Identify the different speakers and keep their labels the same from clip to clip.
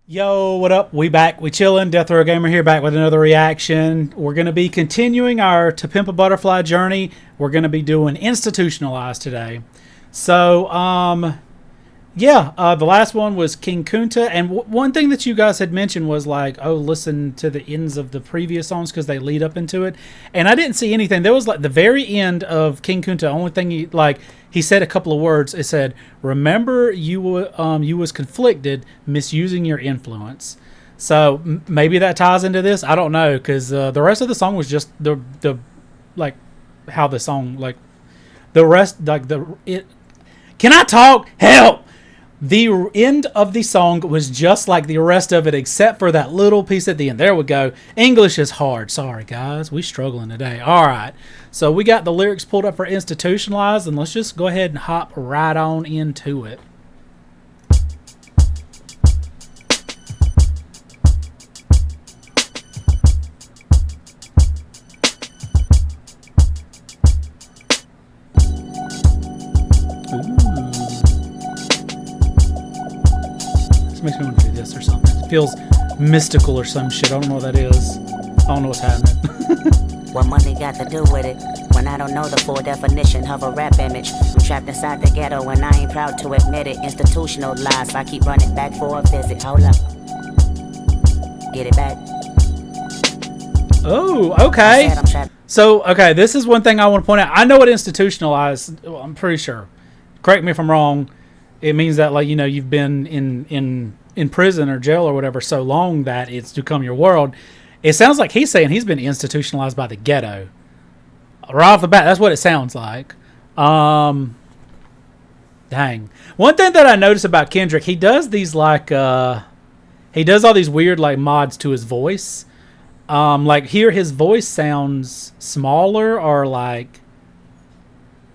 Speaker 1: Yo, what up? We back. We chillin'. 𝘵𝘩𝘢𝘵𝘠 here, back with another reaction. We're going to be continuing our To Pimp a Butterfly journey. We're going to be doing Institutionalized today. So, the last one was King Kunta. And one thing that you guys had mentioned was like, oh, listen to the ends of the previous songs because they lead up into it. And I didn't see anything. There was like the very end of King Kunta. Only thing he said a couple of words. It said, "Remember, you was conflicted, misusing your influence." So maybe that ties into this. I don't know, because the rest of the song was just the like how the song like the rest like the it. Can I talk? Help! The end of the song was just like the rest of it, except for that little piece at the end. There we go. English is hard. Sorry, guys. We struggling today. All right. So we got the lyrics pulled up for Institutionalized, and let's just go ahead and hop right on into it. Makes me want to do this or something. It feels mystical or some shit. I don't know what that is. I don't know what's happening.
Speaker 2: What money got to do with it? When I don't know the full definition of a rap image. I'm trapped inside the ghetto and I ain't proud to admit it. Institutionalized, I keep running back for a visit. Hold up. Get it back.
Speaker 1: Oh, okay. So, okay, this is one thing I want to point out. I know what institutionalized, I'm pretty sure. Correct me if I'm wrong. It means that, like, you know, you've been in prison or jail or whatever so long that it's become your world. It sounds like he's saying he's been institutionalized by the ghetto. Right off the bat, that's what it sounds like. Dang. One thing that I noticed about Kendrick, he does these like he does all these weird like mods to his voice. Like here his voice sounds smaller, or like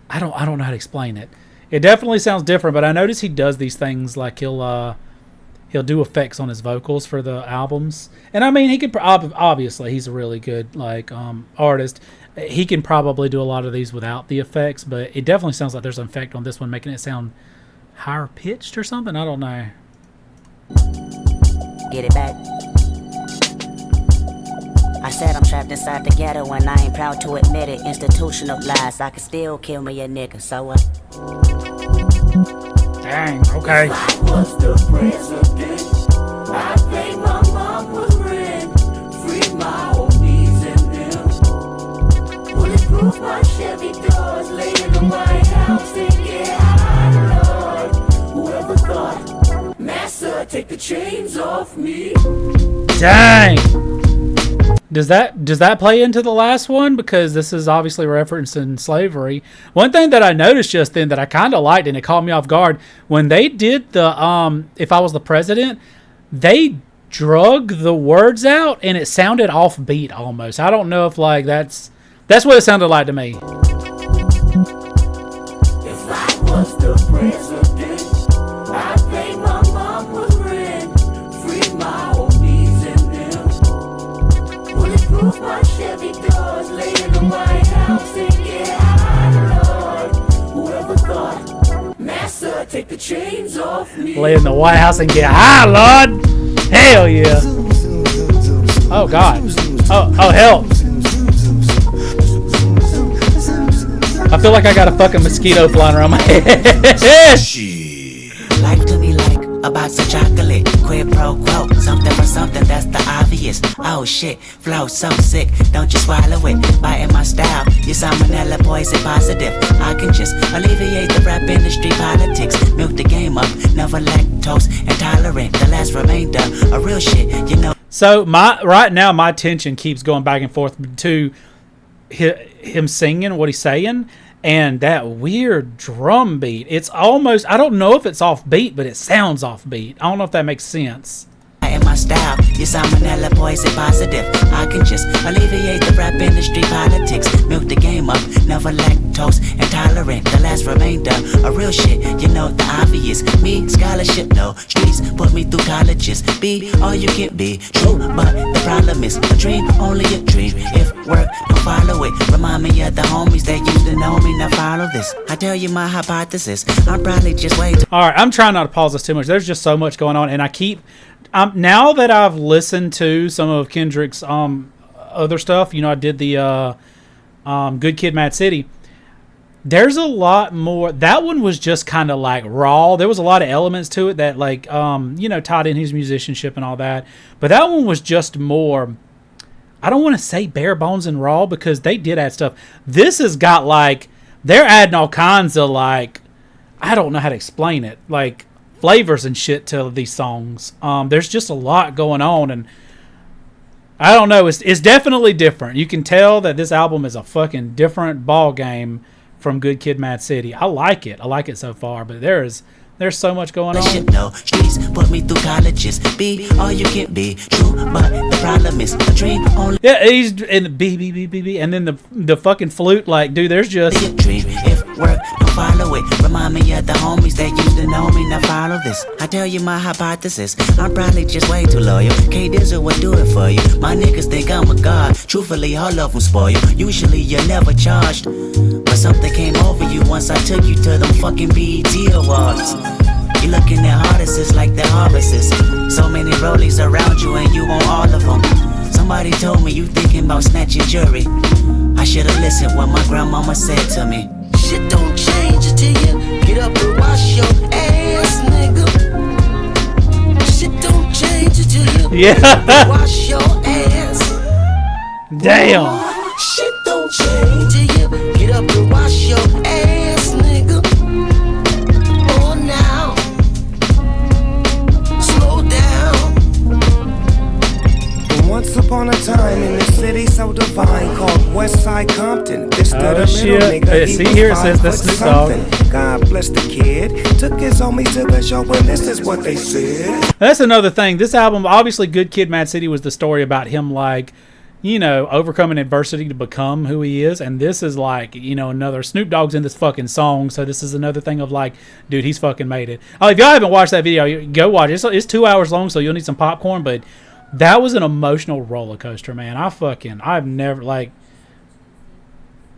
Speaker 1: I don't know how to explain it. It definitely sounds different, but I notice he does these things like he'll do effects on his vocals for the albums. And I mean, he could obviously he's a really good like artist. He can probably do a lot of these without the effects, but it definitely sounds like there's an effect on this one making it sound higher pitched or something. I don't know.
Speaker 2: Get it back. I said I'm trapped inside the ghetto and I ain't proud to admit it. Institutionalized, I can still kill me a nigga, so what?
Speaker 1: Dang, okay.
Speaker 3: If I was the president, I think my mom was red. Free my old knees and them. Bulletproof my Chevy doors, lay in the White House and get high, Lord. Whoever thought, Massa, take the chains off me.
Speaker 1: Dang. Does that play into the last one? Because this is obviously referencing slavery. One thing that I noticed just then that I kind of liked and it caught me off guard, when they did the If I Was the President, they drug the words out and it sounded offbeat almost. I don't know if like that's what it sounded like to me.
Speaker 3: If I was the president, I think my mom was red. Free my old knees and them. Bulletproof my Chevy doors, lay in the White House and get high, Lord. Whoever thought, Massa, take the chains off me.
Speaker 1: Lay in the White House and get high, Lord. Hell yeah. Oh God. Oh hell. I feel like I got a fucking mosquito flying around my head.
Speaker 2: Life to be like a box of chocolate. Quid pro quo, something for something, that's the obvious. Oh shit, flow so sick, don't you swallow it. Biting my style, you salmonella poison positive. I can just alleviate the rap industry politics. Milk the game up, never lactose intolerant. The last remainder of real shit, you know.
Speaker 1: So right now my attention keeps going back and forth to him singing what he's saying and that weird drum beat. It's almost, I don't know if it's off beat, but it sounds off beat. I don't know if that makes sense.
Speaker 2: In my style. Your salmonella poison positive. I can just alleviate the rap industry politics. Milk the game up, never lactose intolerant. The last remainder of real shit, you know the obvious. Me, scholarship, no. Streets put me through colleges. Be all you can be. True, but the problem is a dream, only a dream. If work, don't follow it. Remind me of the homies that used to know me. Now follow this. I tell you my hypothesis. I'm probably just way too.
Speaker 1: All right, I'm trying not to pause this too much. There's just so much going on, and I keep now that I've listened to some of Kendrick's other stuff. You know, I did the Good Kid, Mad City. There's a lot more. That one was just kind of like raw. There was a lot of elements to it that like you know, tied in his musicianship and all that. But that one was just more, I don't want to say bare bones and raw because they did add stuff. This has got like, they're adding all kinds of like, I don't know how to explain it, like flavors and shit to these songs. There's just a lot going on, and I don't know, it's definitely different. You can tell that this album is a fucking different ball game from Good Kid, Mad City. I like it so far, but there's so much going on.
Speaker 2: No, streets put me through colleges. Be all you can be. True, but the problem is a dream only.
Speaker 1: Yeah, he's in the B, and then the fucking flute. Like, dude, there's just
Speaker 2: a dream. If work, don't follow it. Remind me of the homies that used to know me. Now follow this. I tell you my hypothesis. I'm probably just way too loyal. K-Dizzle would do it for you. My niggas think I'm a god. Truthfully, all of them spoil you. Usually you're never charged, but something came over you once I took you to them fucking BET Awards. You looking at artists like they're harvests. So many rollies around you and you want all of them. Somebody told me you thinking about snatching jewelry. I should've listened what my grandmama said to me. Shit don't change until you get up and wash your ass, nigga. Shit don't change until you wash your ass.
Speaker 1: Damn.
Speaker 2: Shit don't change till you get up and wash your ass, nigga. Oh, now slow down.
Speaker 4: Once upon a time in a city so divine called West Side Compton. This
Speaker 1: Oh shit! See here it says that's Snoop Dogg.
Speaker 4: God bless the kid. Took his homies to the show and this is what they said.
Speaker 1: That's another thing. This album, obviously, Good Kid, Mad City was the story about him, like, you know, overcoming adversity to become who he is. And this is like, you know, another Snoop Dogg's in this fucking song. So this is another thing of like, dude, he's fucking made it. Oh, if y'all haven't watched that video, go watch it. It's 2 hours long, so you'll need some popcorn. But that was an emotional roller coaster, man. I've never, like,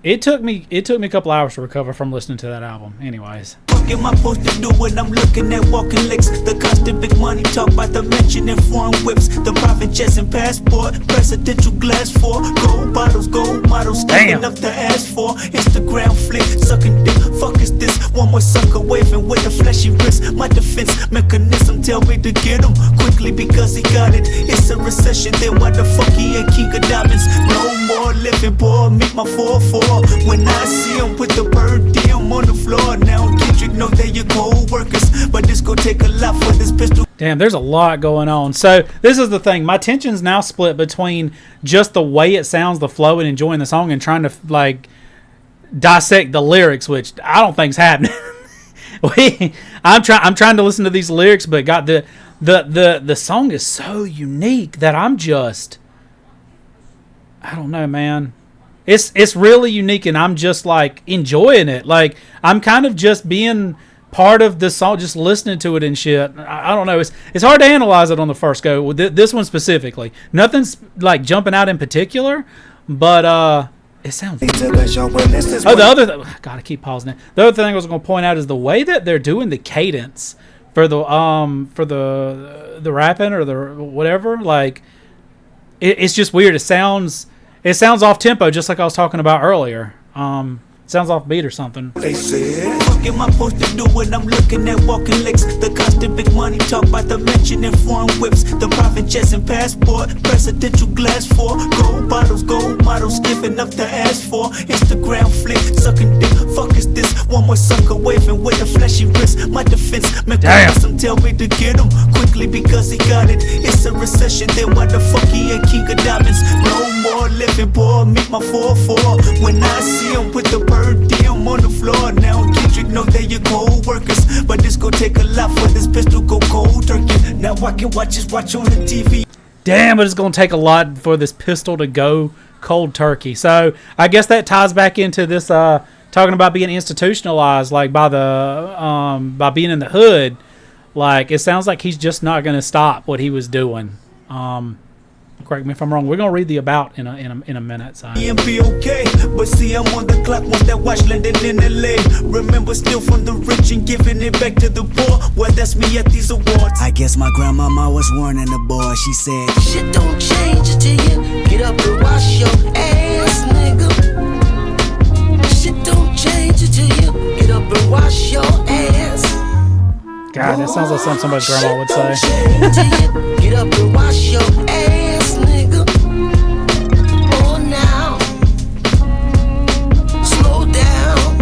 Speaker 1: it took me a couple hours to recover from listening to that album. Anyways.
Speaker 2: What am I supposed to do when I'm looking at walking licks? The constant big money talk about the mention in foreign whips. The private jets and passport, presidential glass for gold bottles, gold models, standing up to ask for. Instagram flick, sucking dick. Fuck is this? One more sucker waving with a fleshy wrist. My defense mechanism tell me to get him quickly because he got it. It's a recession, then why the fuck he ain't king of diamonds? No more living, boy. Meet my 4-4 when I see him put the bird DM on the floor. Now Kendrick know they your co-workers, but this gon' take a lot for this pistol.
Speaker 1: Damn, there's a lot going on. So this is the thing. My attention's now split between just the way it sounds, the flow, and enjoying the song, and trying to like dissect the lyrics, which I don't think's happening. I'm trying to listen to these lyrics, but got the song is so unique that I don't know, man. It's really unique, and I'm just like enjoying it. Like I'm kind of just being part of the song, just listening to it and shit. I don't know. It's hard to analyze it on the first go. With this one specifically, nothing's like jumping out in particular, but it sounds. Gotta keep pausing it. The other thing I was going to point out is the way that they're doing the cadence for the rapping or the whatever. Like it's just weird. It sounds off tempo, just like I was talking about earlier. Sounds off beat or something.
Speaker 2: They said, what am I supposed to do when I'm looking at walking licks? The constant big money talk about the mention in foreign whips. The private jets and passport, presidential glass for gold bottles, gold models, giving up the ass for. Instagram flick, sucking dick. Fuck is this? One more sucker waving with a fleshy wrist. My defense mechanism tell me to get him quickly because he got it. It's a recession, then why the fuck he ain't king of diamonds? No more living, boy. Meet my 4-4 when I see him with the bird DM on the floor. Now Kendrick know they your co-workers, but this gon' take a lot for this
Speaker 5: pistol go cold turkey. Now I can watch on the TV.
Speaker 1: Damn, but it's going to take a lot for this pistol to go cold turkey. So I guess that ties back into this talking about being institutionalized, like by being in the hood. Like, it sounds like he's just not going to stop what he was doing. Correct me if I'm wrong. We're gonna read the about in a minute. So.
Speaker 5: And be okay, but see I'm on the clock once that watch landing in LA. Remember, still from the rich and giving it back to the poor. Well, that's me at these awards.
Speaker 2: I guess my grandmama was warning the boy. She said,
Speaker 3: Shit don't change until you get up and wash your ass, nigga. Shit don't change until you get up and wash your ass.
Speaker 1: God, that sounds like something somebody's grandma would say.
Speaker 3: Get up and wash your ass, nigga. Oh, now. Slow down.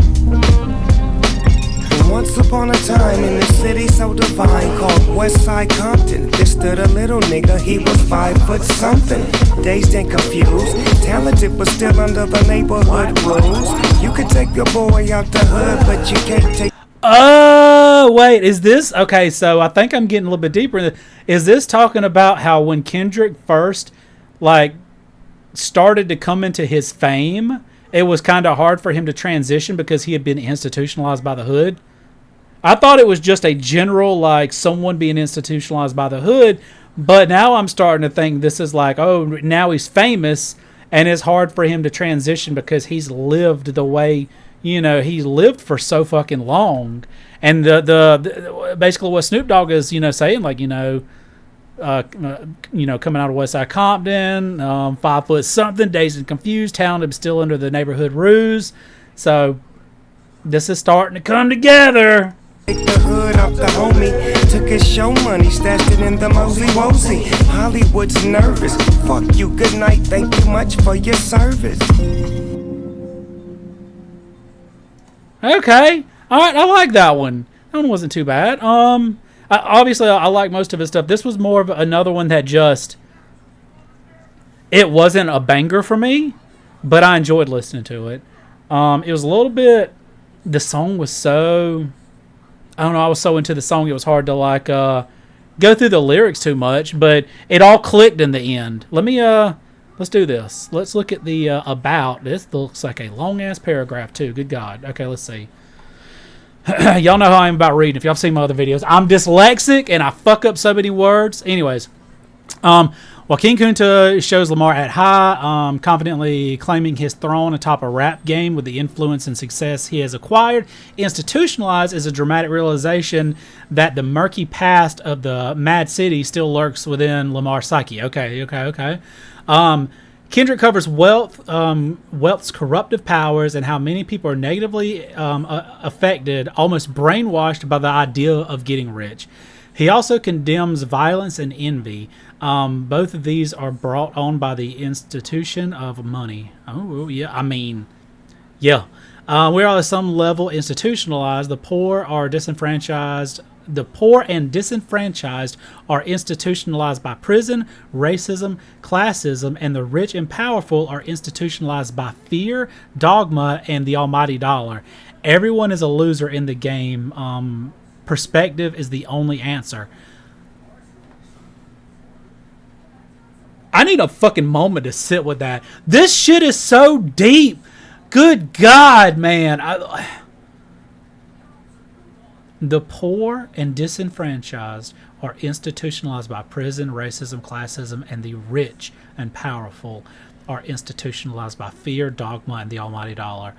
Speaker 4: Once upon a time in the city so divine called West Side Compton, there stood a little nigga, he was 5 foot something. Dazed and confused, talented but still under the neighborhood rules. You could take your boy out the hood, but you can't take.
Speaker 1: Oh, wait, is this okay? So I think I'm getting a little bit deeper. Is this talking about how when Kendrick first like started to come into his fame, it was kind of hard for him to transition because he had been institutionalized by the hood? I thought it was just a general like someone being institutionalized by the hood, but now I'm starting to think this is like, oh, now he's famous and it's hard for him to transition because he's lived the way. You know, he's lived for so fucking long, and the basically what Snoop Dogg is, saying, like, coming out of West Side Compton, 5 foot something, dazed and confused, talented, still under the neighborhood ruse. So this is starting to come together.
Speaker 4: Take the hood off the homie, took his show money, stashed it in the 𝘯𝘰𝘯𝘢𝘵. Hollywood's nervous. Fuck you, good night, thank you much for your service.
Speaker 1: Okay, all right, I like that one. That one wasn't too bad. Obviously, I like most of his stuff. This was more of another one that just, it wasn't a banger for me, but I enjoyed listening to it. It was a little bit, the song was so, I don't know, I was so into the song, it was hard to like go through the lyrics too much, but it all clicked in the end. Let's do this. Let's look at the about. This looks like a long-ass paragraph, too. Good God. Okay, let's see. Y'all know how I am about reading. If y'all have seen my other videos. I'm dyslexic, and I fuck up so many words. Anyways. 𝘯𝘰𝘵𝘦 shows Lamar at high, confidently claiming his throne atop a rap game with the influence and success he has acquired. Institutionalized is a dramatic realization that the murky past of the Mad City still lurks within Lamar's psyche. Okay. Kendrick covers wealth's corruptive powers and how many people are negatively affected, almost brainwashed by the idea of getting rich. He also condemns violence and envy. Both of these are brought on by the institution of money. Oh, yeah. I mean, yeah. We are at some level institutionalized. The poor and disenfranchised are institutionalized by prison, racism, classism, and the rich and powerful are institutionalized by fear, dogma, and the almighty dollar. Everyone is a loser in the game. Perspective is the only answer. I need a fucking moment to sit with that. This shit is so deep. Good God, man. The poor and disenfranchised are institutionalized by prison, racism, classism, and the rich and powerful are institutionalized by fear, dogma, and the almighty dollar.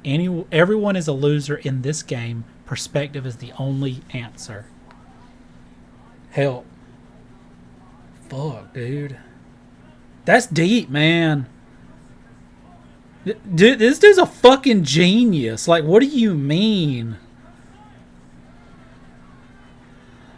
Speaker 1: Everyone is a loser in this game. Perspective is the only answer. Help. Fuck, dude. That's deep, man. Dude, this dude's a fucking genius. Like, what do you mean?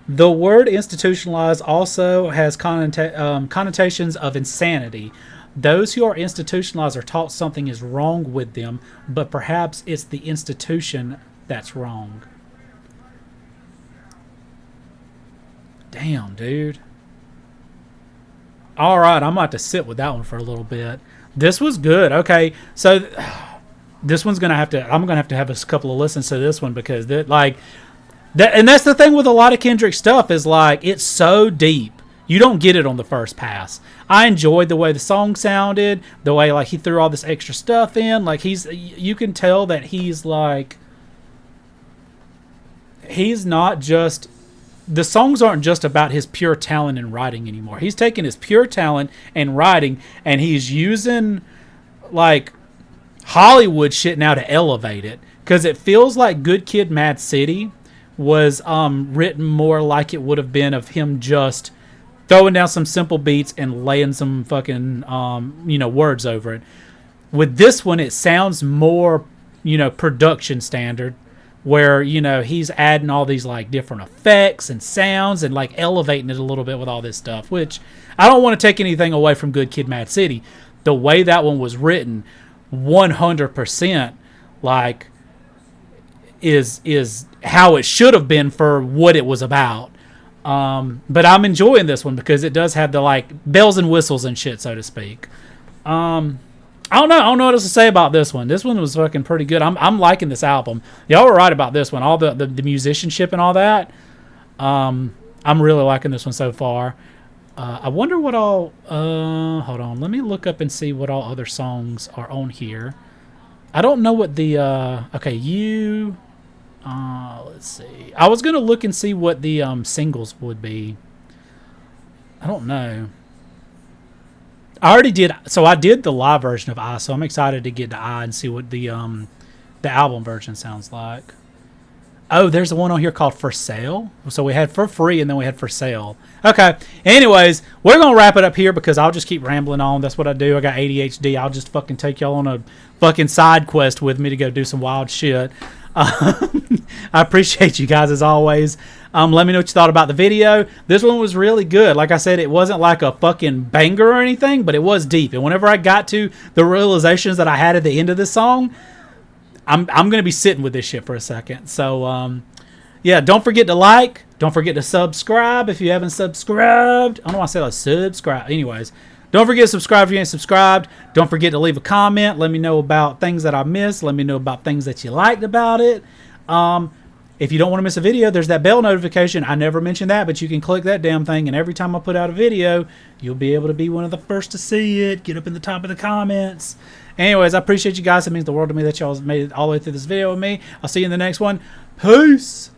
Speaker 1: The word institutionalized also has connotations of insanity. Those who are institutionalized are taught something is wrong with them, but perhaps it's the institution that's wrong. Damn, dude. All right, I'm about to sit with that one for a little bit. This was good. Okay, so this one's gonna have to. I'm gonna have to have a couple of listens to this one because And that's the thing with a lot of Kendrick stuff is like it's so deep. You don't get it on the first pass. I enjoyed the way the song sounded, the way like he threw all this extra stuff in. Like you can tell that he's not just, the songs aren't just about his pure talent in writing anymore. He's taking his pure talent and writing, and he's using like Hollywood shit now to elevate it. Because it feels like Good Kid, Mad City was written more like it would have been of him just throwing down some simple beats and laying some fucking words over it. With this one, it sounds more production standard, where he's adding all these like different effects and sounds and like elevating it a little bit with all this stuff, which I don't want to take anything away from Good Kid, Mad City. The way that one was written 100% like is how it should have been for what it was about. But I'm enjoying this one because it does have the like bells and whistles and shit, so to speak. I don't know what else to say about this one. This one was fucking pretty good. I'm liking this album. Y'all were right about this one. All the musicianship and all that. I'm really liking this one so far. I wonder what all. Hold on. Let me look up and see what all other songs are on here. I don't know what the. Let's see. I was gonna look and see what the singles would be. I don't know. I already did. So I did the live version of I. So I'm excited to get to I and see what the album version sounds like. Oh, there's the one on here called For Sale. So we had For Free and then we had For Sale. Okay. Anyways, we're going to wrap it up here because I'll just keep rambling on. That's what I do. I got ADHD. I'll just fucking take y'all on a fucking side quest with me to go do some wild shit. I appreciate you guys as always. Let me know what you thought about the video. This one was really good. Like I said, it wasn't like a fucking banger or anything, but it was deep. And whenever I got to the realizations that I had at the end of this song, I'm going to be sitting with this shit for a second. So, yeah, don't forget to like. Don't forget to subscribe if you haven't subscribed. I don't know why I said like subscribe. Anyways, don't forget to subscribe if you ain't subscribed. Don't forget to leave a comment. Let me know about things that I missed. Let me know about things that you liked about it. If you don't want to miss a video, there's that bell notification. I never mentioned that, but you can click that damn thing, and every time I put out a video, you'll be able to be one of the first to see it. Get up in the top of the comments. Anyways, I appreciate you guys. It means the world to me that y'all made it all the way through this video with me. I'll see you in the next one. Peace.